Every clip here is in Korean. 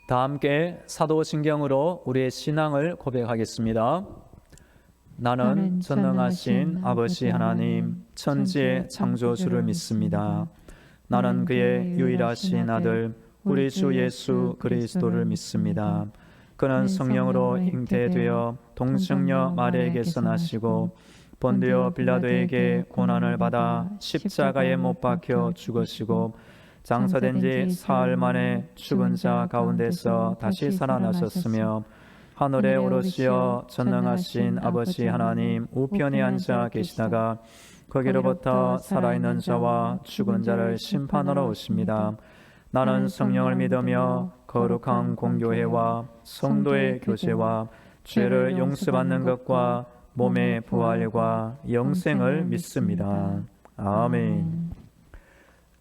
다 함께 사도신경으로 우리의 신앙을 고백하겠습니다. 나는 전능하신 아버지 하나님 천지의 창조주를 믿습니다. 나는 그의 유일하신 아들 우리 주 예수 그리스도를 믿습니다. 그는 성령으로 잉태되어 동정녀 마리아에게서 나시고 본디오 빌라도에게 고난을 받아 십자가에 못 박혀 죽으시고 장사된 지 사흘 만에 죽은 자 가운데서 다시 살아나셨으며 하늘에 오르시어 전능하신 아버지 하나님 우편에 앉아 계시다가 거기로부터 살아있는 자와 죽은 자를 심판하러 오십니다. 나는 성령을 믿으며 거룩한 공교회와 성도의 교제와 죄를 용서받는 것과 몸의 부활과 영생을 믿습니다. 아멘.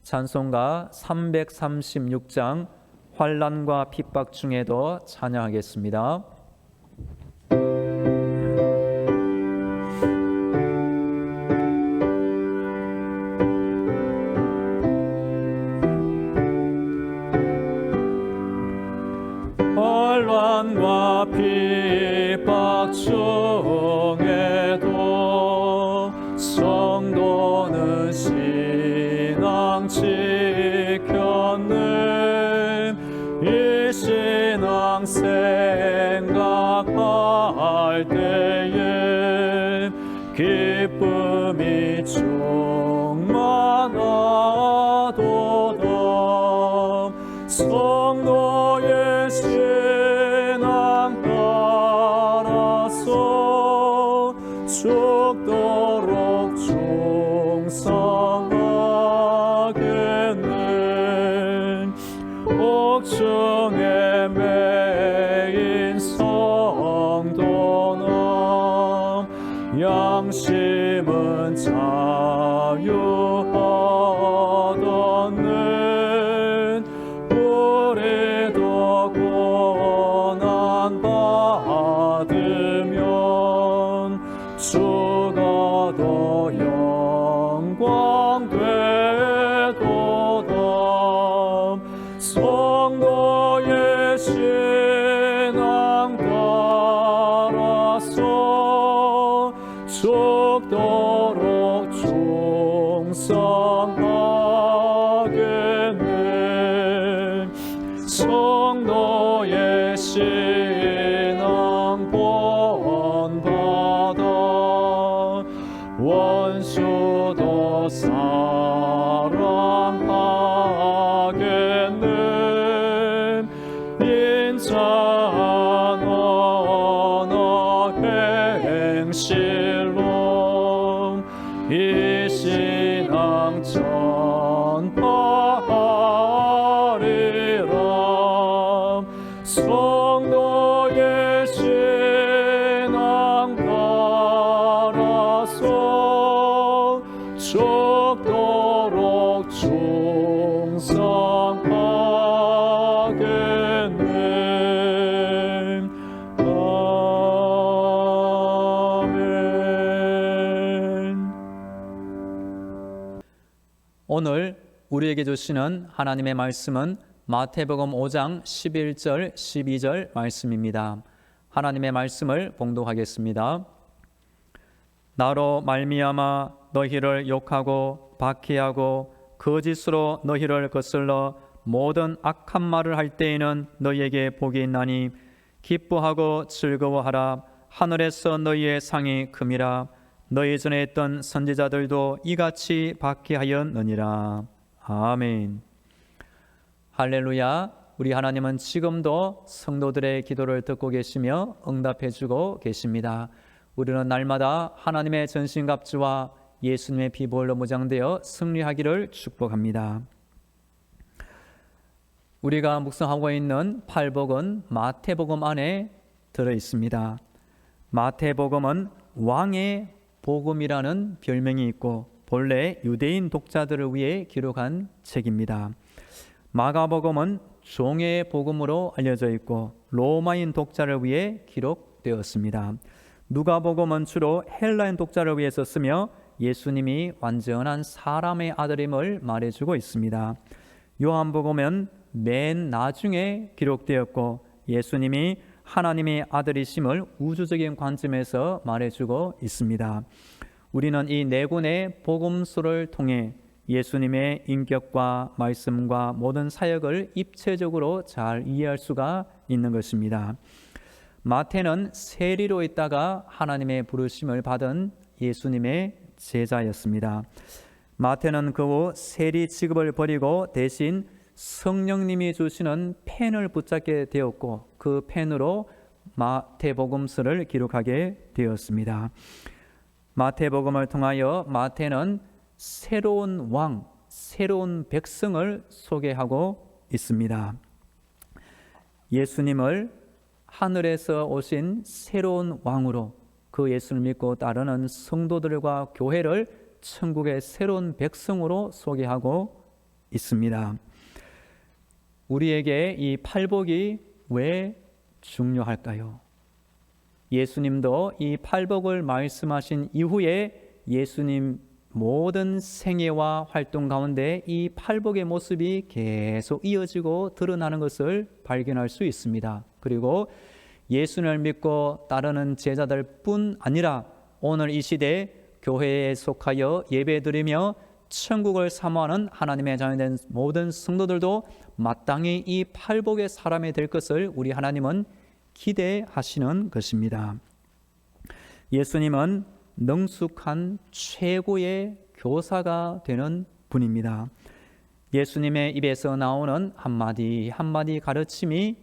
찬송가 336장 환난과 핍박 중에도 찬양하겠습니다. 환난과 핍박 중에도 성도는 신앙 지켰네. 이 신앙 생각할 때에 기쁨이 충만하도다. 성도의 신앙 따라서 죽도록 충성하겠네. 옥중에 매인 성도나 양심은 자유하다네. 우리도 고난 받으면 죽어도 영광 되도다. 성도의 신앙 따라서 죽도록 충성하겠네. 성도의 신앙 본받아 원수도 사랑하겠네. 인자한 언어 행실로 이 신앙 전파하리라. 성도의 신앙 따라서 죽도록 충성하겠네. 아멘. 오늘 우리에게 주시는 하나님의 말씀은 마태복음 5장 11절 12절 말씀입니다. 하나님의 말씀을 봉독하겠습니다. 나로 말미암아 너희를 욕하고 박해하고 거짓으로 너희를 거슬러 모든 악한 말을 할 때에는 너희에게 복이 있나니 기뻐하고 즐거워하라. 하늘에서 너희의 상이 큼이라. 너희 전에 있던 선지자들도 이같이 박해하였느니라. 아멘. 할렐루야. 우리 하나님은 지금도 성도들의 기도를 듣고 계시며 응답해 주고 계십니다. 우리는 날마다 하나님의 전신갑주와 예수님의 피보혈로 무장되어 승리하기를 축복합니다. 우리가 묵상하고 있는 팔복은 마태복음 안에 들어 있습니다. 마태복음은 왕의 복음이라는 별명이 있고 본래 유대인 독자들을 위해 기록한 책입니다. 마가복음은 종의 복음으로 알려져 있고 로마인 독자를 위해 기록되었습니다. 누가복음은 주로 헬라인 독자를 위해 썼으며 예수님이 완전한 사람의 아들임을 말해주고 있습니다. 요한복음은 맨 나중에 기록되었고 예수님이 하나님의 아들이심을 우주적인 관점에서 말해주고 있습니다. 우리는 이 네 권의 복음서를 통해 예수님의 인격과 말씀과 모든 사역을 입체적으로 잘 이해할 수가 있는 것입니다. 마태는 세리로 있다가 하나님의 부르심을 받은 예수님의 제자였습니다. 마태는 그 후 세리 직업을 버리고 대신 성령님이 주시는 펜을 붙잡게 되었고 그 펜으로 마태복음서를 기록하게 되었습니다. 마태복음을 통하여 마태는 새로운 왕, 새로운 백성을 소개하고 있습니다. 예수님을 하늘에서 오신 새로운 왕으로 그 예수를 믿고 따르는 성도들과 교회를 천국의 새로운 백성으로 소개하고 있습니다. 우리에게 이 팔복이 왜 중요할까요? 예수님도 이 팔복을 말씀하신 이후에 예수님 모든 생애와 활동 가운데 이 팔복의 모습이 계속 이어지고 드러나는 것을 발견할 수 있습니다. 그리고 예수님을 믿고 따르는 제자들뿐 아니라 오늘 이 시대 교회에 속하여 예배드리며 천국을 사모하는 하나님의 자녀된 모든 성도들도 마땅히 이 팔복의 사람이 될 것을 우리 하나님은 기대하시는 것입니다. 예수님은 능숙한 최고의 교사가 되는 분입니다. 예수님의 입에서 나오는 한마디 한마디 가르침이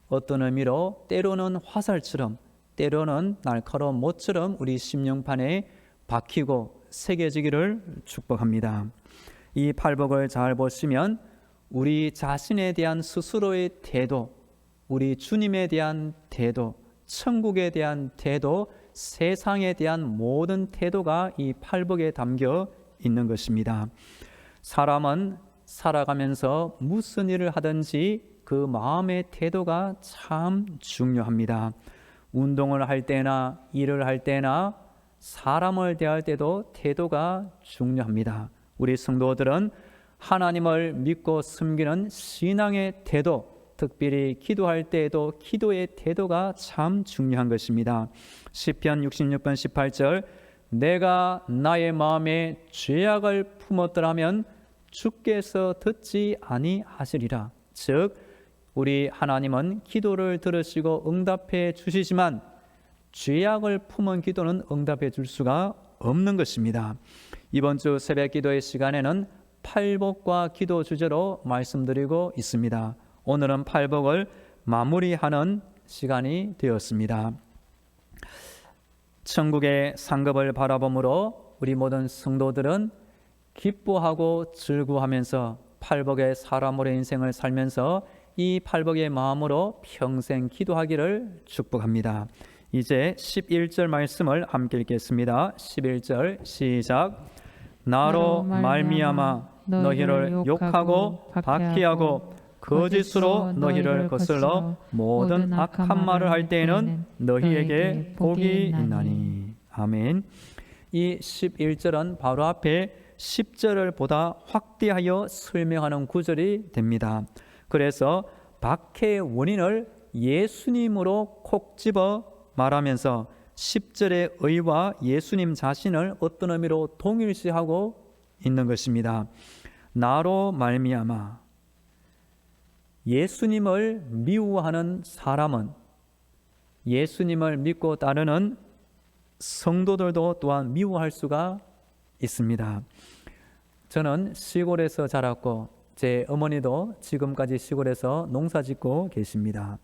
어떤 의미로 때로는 화살처럼 때로는 날카로운 못처럼 우리 심령판에 박히고 새겨지기를 축복합니다. 이 팔복을 잘 보시면 우리 자신에 대한 스스로의 태도, 우리 주님에 대한 태도, 천국에 대한 태도, 세상에 대한 모든 태도가 이 팔복에 담겨 있는 것입니다. 사람은 살아가면서 무슨 일을 하든지 그 마음의 태도가 참 중요합니다. 운동을 할 때나 일을 할 때나 사람을 대할 때도 태도가 중요합니다. 우리 성도들은 하나님을 믿고 섬기는 신앙의 태도, 특별히 기도할 때에도 기도의 태도가 참 중요한 것입니다. 시편 66편 18절 내가 나의 마음에 죄악을 품었더라면 주께서 듣지 아니하시리라. 즉 우리 하나님은 기도를 들으시고 응답해 주시지만 죄악을 품은 기도는 응답해 줄 수가 없는 것입니다. 이번 주 새벽 기도의 시간에는 팔복과 기도 주제로 말씀드리고 있습니다. 오늘은 팔복을 마무리하는 시간이 되었습니다. 천국의 상급을 바라보므로 우리 모든 성도들은 기뻐하고 즐거워하면서 팔복의 사람으로의 인생을 살면서 이 팔복의 마음으로 평생 기도하기를 축복합니다. 이제 11절 말씀을 함께 읽겠습니다. 11절 시작. 나로 말미암아 너희를 욕하고 박해하고 거짓으로 너희를 거슬러 모든 악한 말을 할 때에는 너희에게 복이 있나니. 아멘. 이 11절은 바로 앞에 10절을 보다 확대하여 설명하는 구절이 됩니다. 그래서 박해의 원인을 예수님으로 콕 집어 말하면서 10절의 의와 예수님 자신을 어떤 의미로 동일시하고 있는 것입니다. 나로 말미암아 예수님을 미워하는 사람은 예수님을 믿고 따르는 성도들도 또한 미워할 수가 있습니다. 저는 시골에서 자랐고 제 어머니도 지금까지 시골에서 농사짓고 계십니다.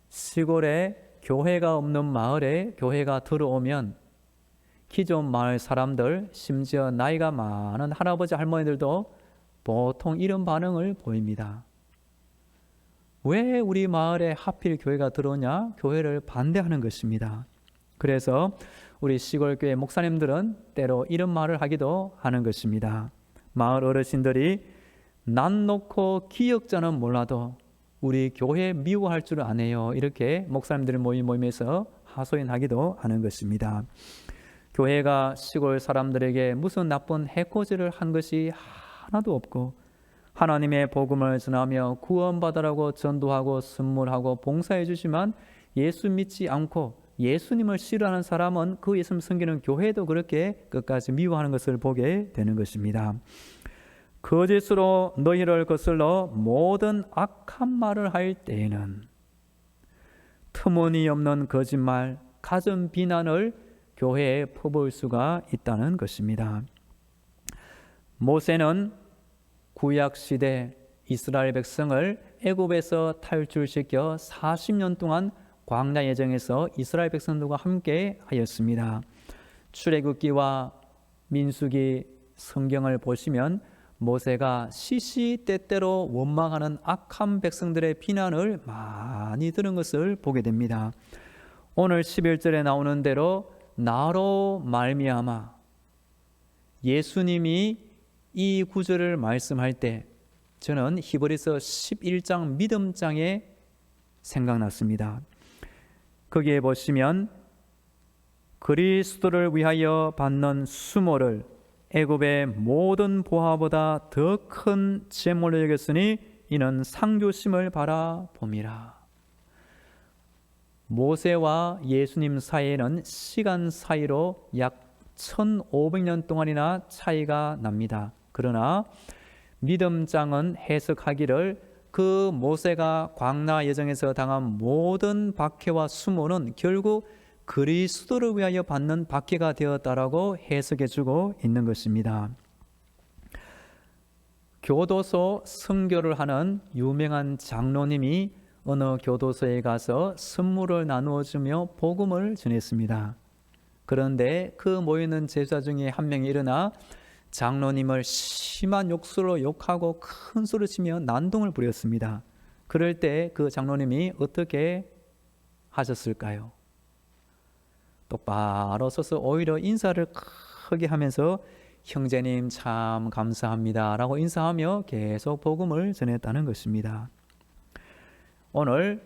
시골에 교회가 없는 마을에 교회가 들어오면 기존 마을 사람들, 심지어 나이가 많은 할아버지 할머니들도 보통 이런 반응을 보입니다. 왜 우리 마을에 하필 교회가 들어오냐? 교회를 반대하는 것입니다. 그래서 우리 시골교회 목사님들은 때로 이런 말을 하기도 하는 것입니다. 마을 어르신들이 난 놓고 기역자는 몰라도 우리 교회 미워할 줄 아네요. 이렇게 목사님들 모임에서 하소연하기도 하는 것입니다. 교회가 시골 사람들에게 무슨 나쁜 해코지를 한 것이 하나도 없고 하나님의 복음을 전하며 구원받으라고 전도하고 선물하고 봉사해 주지만 예수 믿지 않고 예수님을 싫어하는 사람은 그 예수님 섬기는 교회도 그렇게 끝까지 미워하는 것을 보게 되는 것입니다. 거짓으로 너희를 거슬러 모든 악한 말을 할 때에는 터무니없는 거짓말, 가진 비난을 교회에 퍼부을 수가 있다는 것입니다. 모세는 구약시대 이스라엘 백성을 애굽에서 탈출시켜 40년 동안 광야 예정에서 이스라엘 백성들과 함께 하였습니다. 출애굽기와 민수기 성경을 보시면 모세가 시시때때로 원망하는 악한 백성들의 비난을 많이 들은 것을 보게 됩니다. 오늘 11절에 나오는 대로 나로 말미암아, 예수님이 이 구절을 말씀할 때 저는 히브리서 11장 믿음장에 생각났습니다. 거기에 보시면 그리스도를 위하여 받는 수모를 애굽의 모든 보화보다 더 큰 재물로 여겼으니 이는 상조심을 바라봄이라. 모세와 예수님 사이에는 시간 사이로 약 1500년 동안이나 차이가 납니다. 그러나 믿음장은 해석하기를 그 모세가 광야 여정에서 당한 모든 박해와 수모는 결국 그리스도를 위하여 받는 박해가 되었다라고 해석해주고 있는 것입니다. 교도소 선교를 하는 유명한 장로님이 어느 교도소에 가서 선물을 나누어주며 복음을 전했습니다. 그런데 그 모이는 제자 중에 한 명이 일어나 장로님을 심한 욕설로 욕하고 큰 소리치며 난동을 부렸습니다. 그럴 때 그 장로님이 어떻게 하셨을까요? 똑바로 서서 오히려 인사를 크게 하면서 형제님 참 감사합니다 라고 인사하며 계속 복음을 전했다는 것입니다. 오늘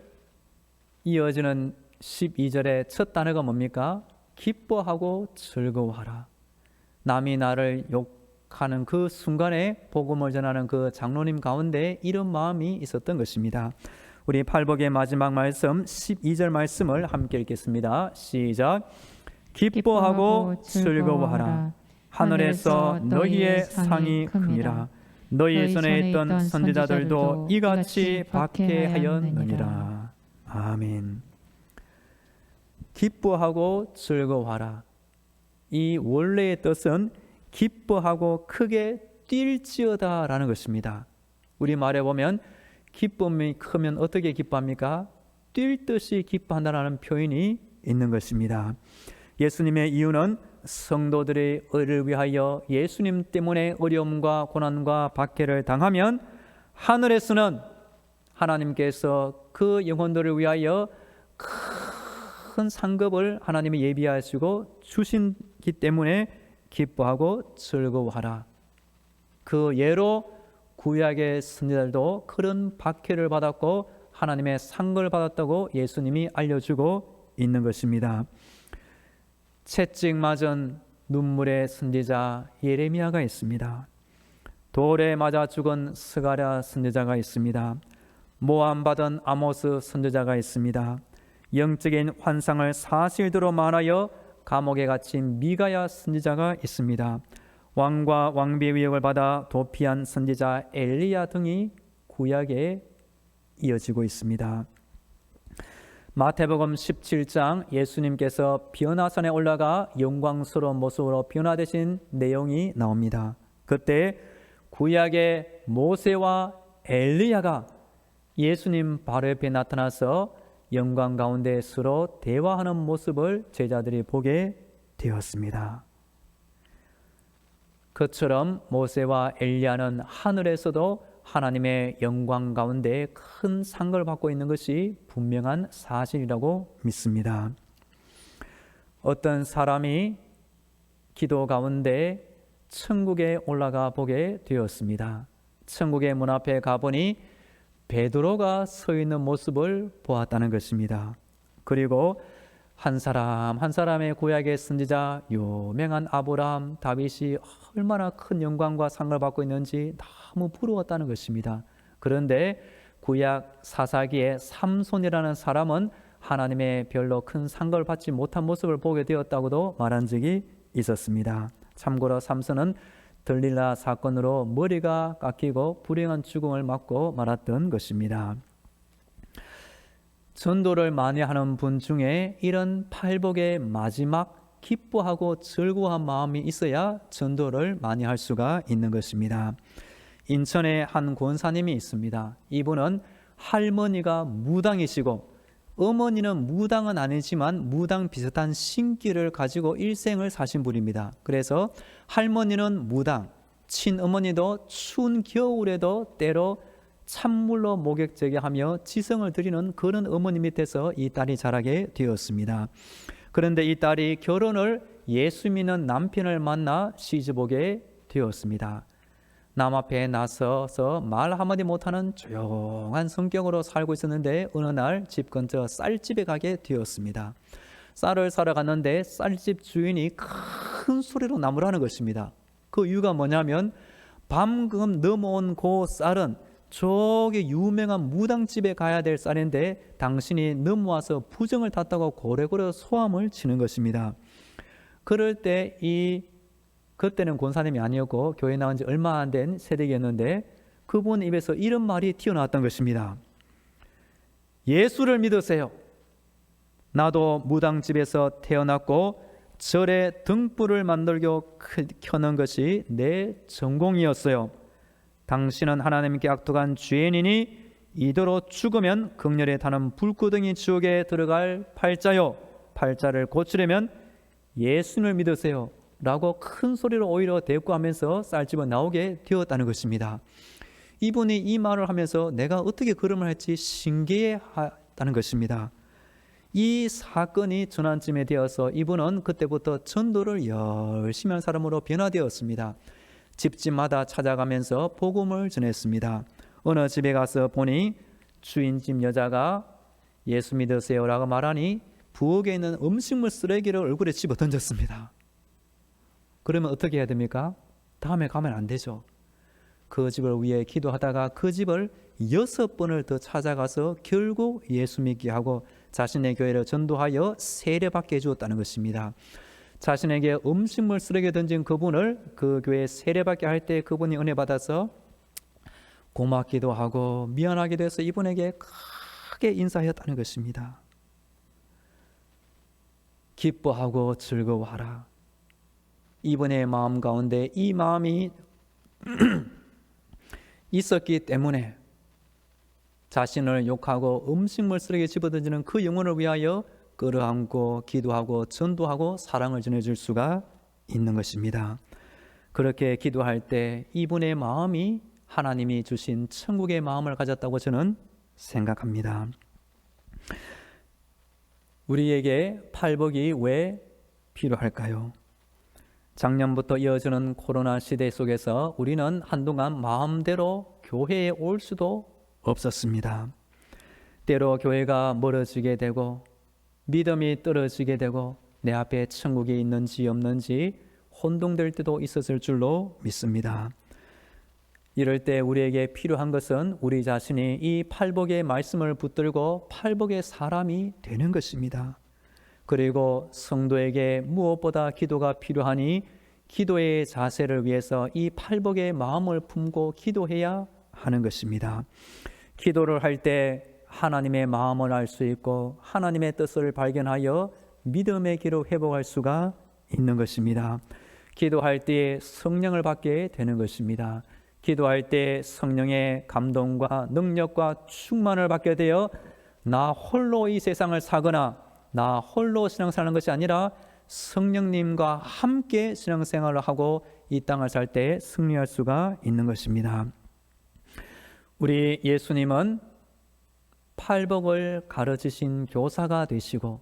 이어지는 12절의 첫 단어가 뭡니까? 기뻐하고 즐거워하라. 남이 나를 욕하는 그 순간에 복음을 전하는 그 장로님 가운데 이런 마음이 있었던 것입니다. 우리 팔복의 마지막 말씀 12절 말씀을 함께 읽겠습니다. 시작. 기뻐하고 즐거워하라. 하늘에서 너희의 상이 크니라. 너희 손에 있던 선지자들도 이같이 박해하였느니라. 아멘. 기뻐하고 즐거워하라. 이 원래의 뜻은 기뻐하고 크게 뛸지어다 라는 것입니다. 우리말에 보면 기쁨이 크면 어떻게 기뻐합니까? 뛸 듯이 기뻐한다는 표현이 있는 것입니다. 예수님의 이유는 성도들의 의를 위하여 예수님 때문에 어려움과 고난과 박해를 당하면 하늘에서는 하나님께서 그 영혼들을 위하여 큰 상급을 하나님이 예비하시고 주신기 때문에 기뻐하고 즐거워하라. 그 예로 구약의 선지자들도 그런 박해를 받았고 하나님의 상을 받았다고 예수님이 알려주고 있는 것입니다. 채찍 맞은 눈물의 선지자 예레미야가 있습니다. 돌에 맞아 죽은 스가랴 선지자가 있습니다. 모함 받은 아모스 선지자가 있습니다. 영적인 환상을 사실대로 말하여 감옥에 갇힌 미가야 선지자가 있습니다. 왕과 왕비의 위협을 받아 도피한 선지자 엘리야 등이 구약에 이어지고 있습니다. 마태복음 17장 예수님께서 변화산에 올라가 영광스러운 모습으로 변화되신 내용이 나옵니다. 그때 구약의 모세와 엘리야가 예수님 바로 옆에 나타나서 영광 가운데 서로 대화하는 모습을 제자들이 보게 되었습니다. 그처럼 모세와 엘리야는 하늘에서도 하나님의 영광 가운데 큰 상을 받고 있는 것이 분명한 사실이라고 믿습니다. 어떤 사람이 기도 가운데 천국에 올라가 보게 되었습니다. 천국의 문 앞에 가보니 베드로가 서 있는 모습을 보았다는 것입니다. 그리고 한 사람 한 사람의 구약의 선지자 유명한 아브라함, 다윗이 얼마나 큰 영광과 상을 받고 있는지 너무 부러웠다는 것입니다. 그런데 구약 사사기의 삼손이라는 사람은 하나님의 별로 큰 상을 받지 못한 모습을 보게 되었다고도 말한 적이 있었습니다. 참고로 삼손은 들릴라 사건으로 머리가 깎이고 불행한 죽음을 맞고 말았던 것입니다. 전도를 많이 하는 분 중에 이런 팔복의 마지막 기뻐하고 즐거운 마음이 있어야 전도를 많이 할 수가 있는 것입니다. 인천에 한 권사님이 있습니다. 이분은 할머니가 무당이시고 어머니는 무당은 아니지만 무당 비슷한 신기를 가지고 일생을 사신 분입니다. 그래서 할머니는 무당, 친어머니도 추운 겨울에도 때로 찬물로 목욕제게 하며 지성을 드리는 그런 어머니 밑에서 이 딸이 자라게 되었습니다. 그런데 이 딸이 결혼을 예수 믿는 남편을 만나 시집오게 되었습니다. 남 앞에 나서서 말 한마디 못하는 조용한 성격으로 살고 있었는데 어느 날 집 근처 쌀집에 가게 되었습니다. 쌀을 사러 갔는데 쌀집 주인이 큰 소리로 나무라는 것입니다. 그 이유가 뭐냐면 방금 넘어온 그 쌀은 저기 유명한 무당집에 가야 될 쌀인데 당신이 넘어와서 부정을 탔다고 고래고래 소함을 치는 것입니다. 그럴 때 그때는 권사님이 아니었고 교회 나온 지 얼마 안 된 세대였는데 그분 입에서 이런 말이 튀어나왔던 것입니다. 예수를 믿으세요. 나도 무당집에서 태어났고 절에 등불을 만들고 켜는 것이 내 전공이었어요. 당신은 하나님께 악독한 죄인이니 이대로 죽으면 극렬에 타는 불구덩이 지옥에 들어갈 팔자요. 팔자를 고치려면 예수를 믿으세요. 라고 큰 소리로 오히려 대꾸하면서 쌀집을 나오게 되었다는 것입니다. 이분이 이 말을 하면서 내가 어떻게 걸음을 했지 신기해하다는 것입니다. 이 사건이 전환점에 되어서 이분은 그때부터 전도를 열심히 한 사람으로 변화되었습니다. 집집마다 찾아가면서 복음을 전했습니다. 어느 집에 가서 보니 주인집 여자가 예수 믿으세요 라고 말하니 부엌에 있는 음식물 쓰레기를 얼굴에 집어 던졌습니다. 그러면 어떻게 해야 됩니까? 다음에 가면 안 되죠. 그 집을 위해 기도하다가 그 집을 6번을 더 찾아가서 결국 예수 믿게 하고 자신의 교회를 전도하여 세례받게 해주었다는 것입니다. 자신에게 음식물 쓰레기 던진 그분을 그 교회에 세례받게 할 때 그분이 은혜 받아서 고맙기도 하고 미안하기도 해서 이분에게 크게 인사하였다는 것입니다. 기뻐하고 즐거워하라. 이분의 마음 가운데 이 마음이 있었기 때문에 자신을 욕하고 음식물 쓰레기에 집어던지는 그 영혼을 위하여 끌어안고 기도하고 전도하고 사랑을 전해줄 수가 있는 것입니다. 그렇게 기도할 때 이분의 마음이 하나님이 주신 천국의 마음을 가졌다고 저는 생각합니다. 우리에게 팔복이 왜 필요할까요? 작년부터 이어지는 코로나 시대 속에서 우리는 한동안 마음대로 교회에 올 수도 없었습니다. 때로 교회가 멀어지게 되고 믿음이 떨어지게 되고 내 앞에 천국이 있는지 없는지 혼동될 때도 있었을 줄로 믿습니다. 이럴 때 우리에게 필요한 것은 우리 자신이 이 팔복의 말씀을 붙들고 팔복의 사람이 되는 것입니다. 그리고 성도에게 무엇보다 기도가 필요하니 기도의 자세를 위해서 이 팔복의 마음을 품고 기도해야 하는 것입니다. 기도를 할 때 하나님의 마음을 알 수 있고 하나님의 뜻을 발견하여 믿음의 길을 회복할 수가 있는 것입니다. 기도할 때 성령을 받게 되는 것입니다. 기도할 때 성령의 감동과 능력과 충만을 받게 되어 나 홀로 이 세상을 사거나 나 홀로 신앙생활하는 것이 아니라 성령님과 함께 신앙생활을 하고 이 땅을 살 때 승리할 수가 있는 것입니다. 우리 예수님은 팔복을 가르치신 교사가 되시고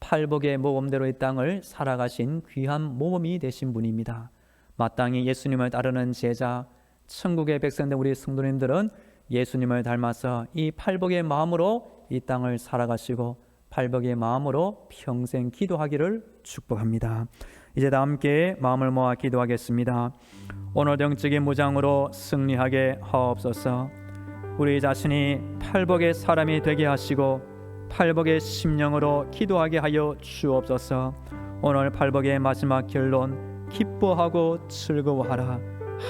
팔복의 모범대로 이 땅을 살아가신 귀한 모범이 되신 분입니다. 마땅히 예수님을 따르는 제자, 천국의 백성된 우리 성도님들은 예수님을 닮아서 이 팔복의 마음으로 이 땅을 살아가시고 팔복의 마음으로 평생 기도하기를 축복합니다. 이제 다 함께 마음을 모아 기도하겠습니다. 오늘 영적인 무장으로 승리하게 하옵소서. 우리 자신이 팔복의 사람이 되게 하시고 팔복의 심령으로 기도하게 하여 주옵소서. 오늘 팔복의 마지막 결론, 기뻐하고 즐거워하라.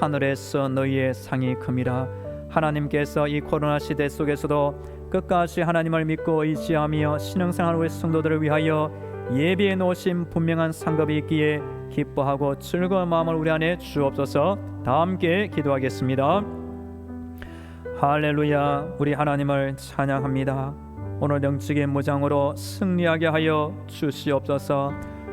하늘에서 너희의 상이 큼이라. 하나님께서 이 코로나 시대 속에서도 끝까지 하나님을 믿고 의지하며 신앙생활 우리 성도들을 위하여 예비해 놓으신 분명한 상급이 있기에 기뻐하고 즐거운 마음을 우리 안에 주옵소서. 다 함께 기도하겠습니다. 할렐루야. 우리 하나님을 찬양합니다. 오늘 영적인 무장으로 승리하게 하여 주시옵소서.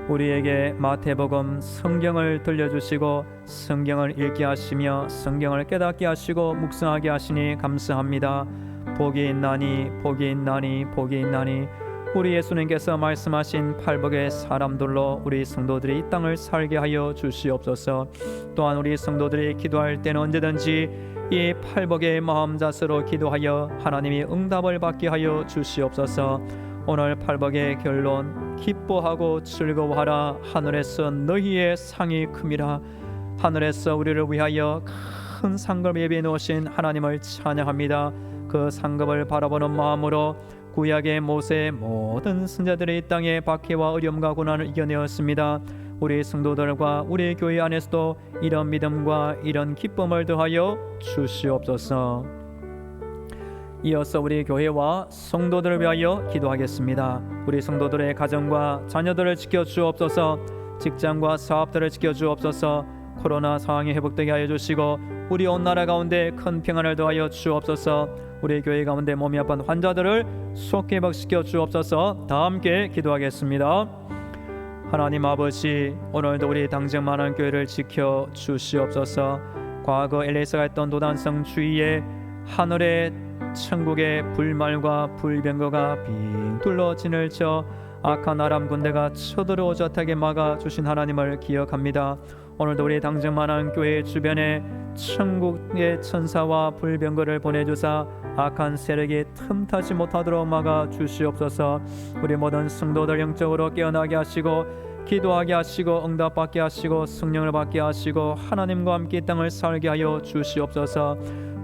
우리에게 마태복음 성경을 들려주시고 성경을 읽게 하시며 성경을 깨닫게 하시고 묵상하게 하시니 감사합니다. 복이 있나니 복이 있나니 복이 있나니. 우리 예수님께서 말씀하신 팔복의 사람들로 우리 성도들이 이 땅을 살게 하여 주시옵소서. 또한 우리 성도들이 기도할 때는 언제든지 이 팔복의 마음 자세로 기도하여 하나님이 응답을 받게 하여 주시옵소서. 오늘 팔복의 결론, 기뻐하고 즐거워하라. 하늘에서 너희의 상이 큼이라. 하늘에서 우리를 위하여 큰 상급을 예비해 놓으신 하나님을 찬양합니다. 그 상급을 바라보는 마음으로 구약의 모세 모든 선자들이 이 땅의 박해와 어려움과 고난을 이겨내었습니다. 우리 성도들과 우리 교회 안에서도 이런 믿음과 이런 기쁨을 더하여 주시옵소서. 이어서 우리 교회와 성도들을 위하여 기도하겠습니다. 우리 성도들의 가정과 자녀들을 지켜주옵소서. 직장과 사업들을 지켜주옵소서. 코로나 상황이 회복되게 하여 주시고 우리 온 나라 가운데 큰 평안을 더하여 주옵소서. 우리 교회 가운데 몸이 아픈 환자들을 속히 회복시켜 주옵소서. 다 함께 기도하겠습니다. 하나님 아버지, 오늘도 우리 당정만한 교회를 지켜 주시옵소서. 과거 엘리사가 했던 도단성 주위에 하늘의 천국의 불말과 불병거가 빙 둘러 진을 쳐 악한 아람 군대가 쳐들어오지 못하게 막아주신 하나님을 기억합니다. 오늘도 우리 당정만한 교회 주변에 천국의 천사와 불병거를 보내주사 악한 세력이 틈타지 못하도록 막아주시옵소서. 우리 모든 성도들 영적으로 깨어나게 하시고 기도하게 하시고 응답받게 하시고 성령을 받게 하시고 하나님과 함께 이 땅을 살게 하여 주시옵소서.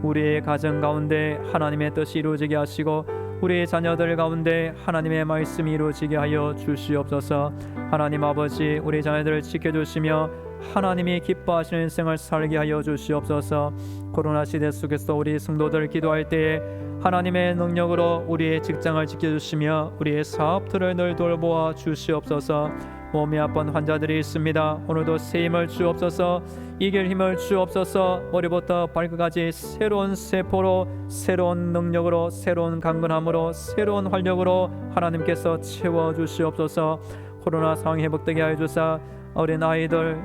우리의 가정 가운데 하나님의 뜻이 이루어지게 하시고 우리의 자녀들 가운데 하나님의 말씀이 이루어지게 하여 주시옵소서. 하나님 아버지, 우리 자녀들을 지켜주시며 하나님이 기뻐하시는 인생을 살게 하여 주시옵소서. 코로나 시대 속에서 우리 성도들 기도할 때에 하나님의 능력으로 우리의 직장을 지켜주시며 우리의 사업들을 늘 돌보아 주시옵소서. 몸이 아픈 환자들이 있습니다. 오늘도 새 힘을 주옵소서. 이길 힘을 주옵소서. 머리부터 발끝까지 새로운 세포로, 새로운 능력으로, 새로운 강건함으로, 새로운 활력으로 하나님께서 채워주시옵소서. 코로나 상황이 회복되게 하여 주사 어린 아이들,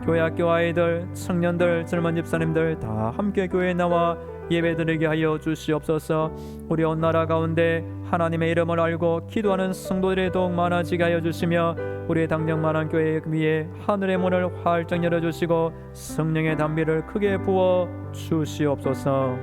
교회 학교 아이들, 청년들, 젊은 집사님들 다 함께 교회에 나와 예배드리게 하여 주시옵소서. 우리 온 나라 가운데 하나님의 이름을 알고 기도하는 성도들이 더욱 많아지게 하여 주시며 우리의 당정만한 교회 위에 하늘의 문을 활짝 열어주시고 성령의 담비를 크게 부어 주시옵소서.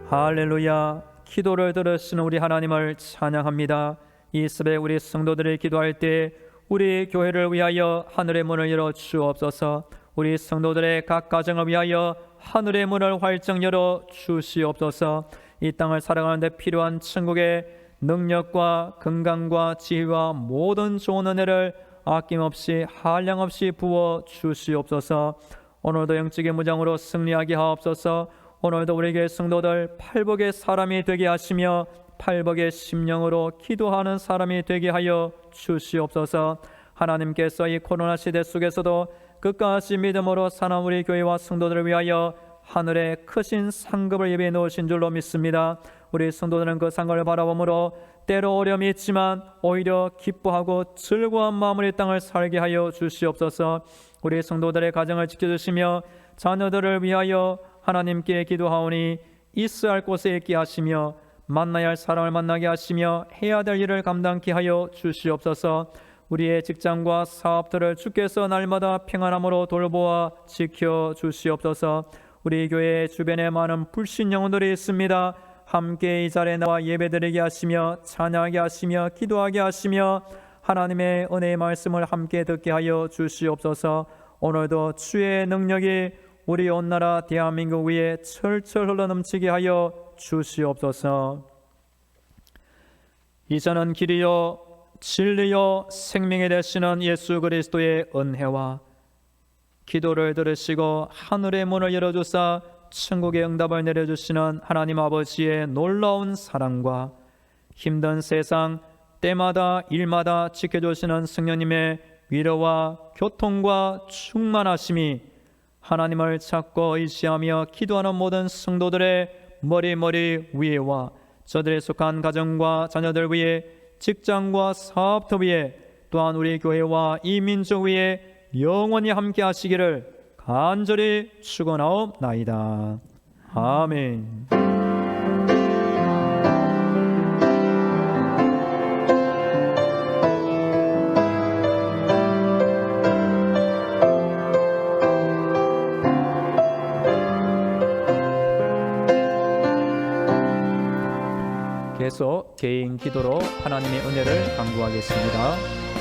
할렐루야. 기도를 들으시는 우리 하나님을 찬양합니다. 이 새벽 우리 성도들이 기도할 때 우리 교회를 위하여 하늘의 문을 열어 주옵소서. 우리 성도들의 각 가정을 위하여 하늘의 문을 활짝 열어 주시옵소서. 이 땅을 살아가는 데 필요한 천국의 능력과 건강과 지혜와 모든 좋은 은혜를 아낌없이 한량없이 부어 주시옵소서. 오늘도 영적인 무장으로 승리하게 하옵소서. 오늘도 우리 교회 성도들 팔복의 사람이 되게 하시며 팔복의 심령으로 기도하는 사람이 되게 하여 주시옵소서. 하나님께서 이 코로나 시대 속에서도 끝까지 믿음으로 사는 우리 교회와 성도들을 위하여 하늘에 크신 상급을 예비해 놓으신 줄로 믿습니다. 우리 성도들은 그 상급을 바라보므로 때로 어려움이 있지만 오히려 기뻐하고 즐거운 마음으로 이 땅을 살게 하여 주시옵소서. 우리 성도들의 가정을 지켜주시며 자녀들을 위하여 하나님께 기도하오니 있어야 할 곳에 있게 하시며 만나야 할 사람을 만나게 하시며 해야 될 일을 감당케 하여 주시옵소서. 우리의 직장과 사업들을 주께서 날마다 평안함으로 돌보아 지켜 주시옵소서. 우리 교회 주변에 많은 불신 영혼들이 있습니다. 함께 이 자리에 나와 예배드리게 하시며 찬양하게 하시며 기도하게 하시며 하나님의 은혜의 말씀을 함께 듣게 하여 주시옵소서. 오늘도 주의 능력이 우리 온 나라 대한민국 위에 철철 흘러넘치게 하여 주시옵소서. 이제는 길이요 진리요 생명이 되시는 예수 그리스도의 은혜와 기도를 들으시고 하늘의 문을 열어주사 천국의 응답을 내려주시는 하나님 아버지의 놀라운 사랑과 힘든 세상 때마다 일마다 지켜주시는 성령님의 위로와 교통과 충만하심이 하나님을 찾고 의지하며 기도하는 모든 성도들의 머리 위에와 저들에 속한 가정과 자녀들 위에 직장과 사업터 위에 또한 우리 교회와 이 민족 위에 영원히 함께 하시기를 간절히 축원하옵나이다. 아멘. 계속 개인 기도로 하나님의 은혜를 간구하겠습니다.